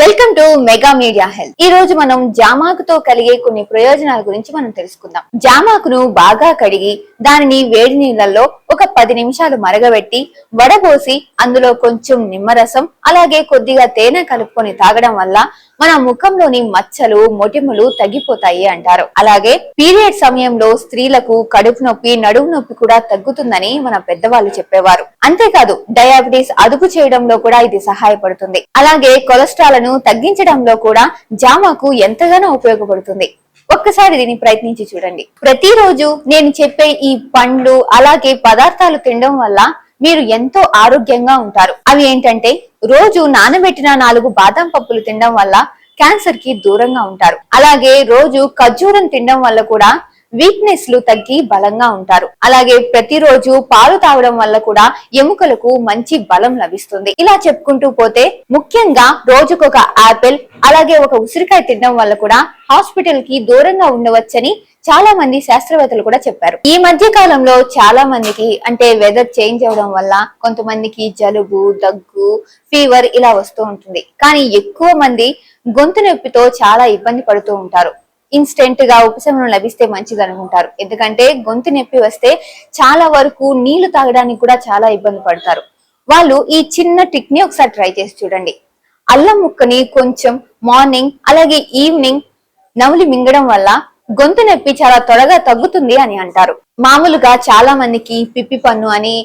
Welcome to mega media health. ఈ రోజు మనం జామాకుతో కలిగే కొన్ని ప్రయోజనాల గురించి మనం తెలుసుకుందాం. జామాకును బాగా కడిగి దానిని వేడి నీళ్ళల్లో ఒక 10 నిమిషాలు మరగబెట్టి వడపోసి అందులో కొంచెం నిమ్మరసం అలాగే కొద్దిగా తేనె కలుపుకొని తాగడం వల్ల మన ముఖంలోని మచ్చలు మొటిమలు తగ్గిపోతాయి అంటారు. అలాగే పీరియడ్ సమయంలో స్త్రీలకు కడుపు నొప్పి నడుము నొప్పి కూడా తగ్గుతుందని మన పెద్దవాళ్ళు చెప్పేవారు. అంతేకాదు డయాబెటీస్ అదుపు చేయడంలో కూడా ఇది సహాయపడుతుంది. అలాగే కొలెస్ట్రాల్ తగ్గించడంలో కూడా జామాకు ఎంతగానో ఉపయోగపడుతుంది. ఒక్కసారి దీన్ని ప్రయత్నించి చూడండి. ప్రతిరోజు నేను చెప్పే ఈ పండ్లు అలాగే పదార్థాలు తినడం వల్ల మీరు ఎంతో ఆరోగ్యంగా ఉంటారు. అవి ఏంటంటే రోజు నానబెట్టిన 4 బాదం పప్పులు తినడం వల్ల క్యాన్సర్ కి దూరంగా ఉంటారు. అలాగే రోజు ఖర్జూరం తినడం వల్ల కూడా వీక్నెస్ లు తగ్గి బలంగా ఉంటారు. అలాగే ప్రతిరోజు పాలు తాగడం వల్ల కూడా ఎముకలకు మంచి బలం లభిస్తుంది. ఇలా చెప్పుకుంటూ పోతే ముఖ్యంగా రోజుకొక ఆపిల్ అలాగే ఒక ఉసిరికాయ తినడం వల్ల కూడా హాస్పిటల్ కి దూరంగా ఉండవచ్చని చాలా మంది శాస్త్రవేత్తలు కూడా చెప్పారు. ఈ మధ్య కాలంలో చాలా మందికి అంటే వెదర్ చేంజ్ అవడం వల్ల కొంతమందికి జలుబు దగ్గు ఫీవర్ ఇలా వస్తూ ఉంటుంది. కానీ ఎక్కువ మంది గొంతు నొప్పితో చాలా ఇబ్బంది పడుతూ ఉంటారు. ఇన్స్టెంట్ గా ఉపశమనం లభిస్తే మంచిది అనుకుంటారు. ఎందుకంటే గొంతు నొప్పి వస్తే చాలా వరకు నీళ్లు తాగడానికి కూడా చాలా ఇబ్బంది పడతారు. వాళ్ళు ఈ చిన్న ట్రిక్ ని ఒకసారి ట్రై చేసి చూడండి. అల్లం ముక్కని కొంచెం మార్నింగ్ అలాగే ఈవినింగ్ నమిలి మింగడం వల్ల గొంతు నొప్పి చాలా త్వరగా తగ్గుతుంది అని అంటారు. మామూలుగా చాలా మందికి పిప్పి పన్ను అని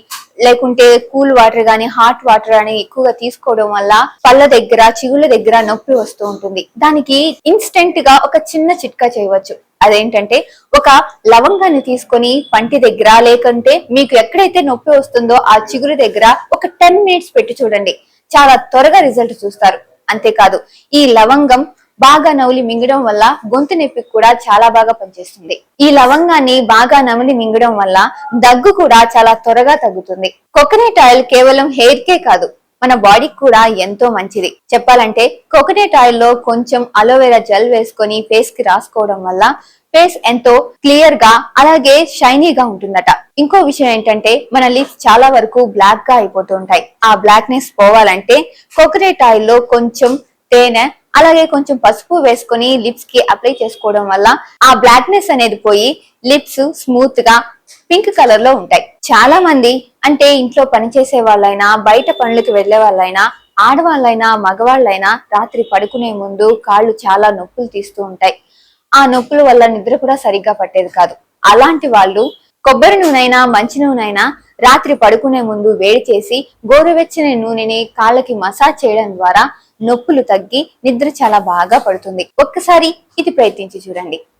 లేకుంటే కూల్ వాటర్ గాని హాట్ వాటర్ అని ఎక్కువగా తీసుకోవడం వల్ల పళ్ళ దగ్గర చిగుళ్ళ దగ్గర నొప్పి వస్తూ ఉంటుంది. దానికి ఇన్స్టెంట్ గా ఒక చిన్న చిట్కా చేయవచ్చు. అదేంటంటే ఒక లవంగాన్ని తీసుకొని పంటి దగ్గర లేకుంటే మీకు ఎక్కడైతే నొప్పి వస్తుందో ఆ చిగురు దగ్గర ఒక 10 మినిట్స్ పెట్టి చూడండి. చాలా త్వరగా రిజల్ట్ చూస్తారు. అంతేకాదు ఈ లవంగం బాగా నమిలి మింగడం వల్ల గొంతు నొప్పి కూడా చాలా బాగా పనిచేస్తుంది. ఈ లవంగాన్ని బాగా నమిలి మింగడం వల్ల దగ్గు కూడా చాలా త్వరగా తగ్గుతుంది. కోకోనట్ ఆయిల్ కేవలం హెయిర్ కే కాదు మన బాడీకి కూడా ఎంతో మంచిది. చెప్పాలంటే కోకోనట్ ఆయిల్ లో కొంచెం అలోవెరా జెల్ వేసుకొని ఫేస్ కి రాసుకోవడం వల్ల ఫేస్ ఎంతో క్లియర్ గా అలాగే షైనీగా ఉంటుందట. ఇంకో విషయం ఏంటంటే మన లిప్స్ చాలా వరకు బ్లాక్ గా అయిపోతూ ఉంటాయి. ఆ బ్లాక్నెస్ పోవాలంటే కోకోనట్ ఆయిల్ లో కొంచెం తేనె అలాగే కొంచెం పసుపు వేసుకొని లిప్స్ కి అప్లై చేసుకోవడం వల్ల ఆ బ్లాక్నెస్ అనేది పోయి లిప్స్ స్మూత్ గా పింక్ కలర్ లో ఉంటాయి. చాలా మంది అంటే ఇంట్లో పనిచేసే వాళ్ళైనా బయట పనులకు వెళ్లే వాళ్ళైనా ఆడవాళ్ళైనా మగవాళ్ళైనా రాత్రి పడుకునే ముందు కాళ్ళు చాలా నొప్పులు తీస్తూ ఉంటాయి. ఆ నొప్పుల వల్ల నిద్ర కూడా సరిగ్గా పట్టేది కాదు. అలాంటి వాళ్ళు కొబ్బరి నూనెైనా మంచి నూనెైనా రాత్రి పడుకునే ముందు వేడి చేసి గోరువెచ్చని నూనెని కాళ్ళకి మసాజ్ చేయడం ద్వారా నొప్పులు తగ్గి నిద్ర చాలా బాగా పడుతుంది. ఒక్కసారి ఇది ప్రయత్నించి చూడండి.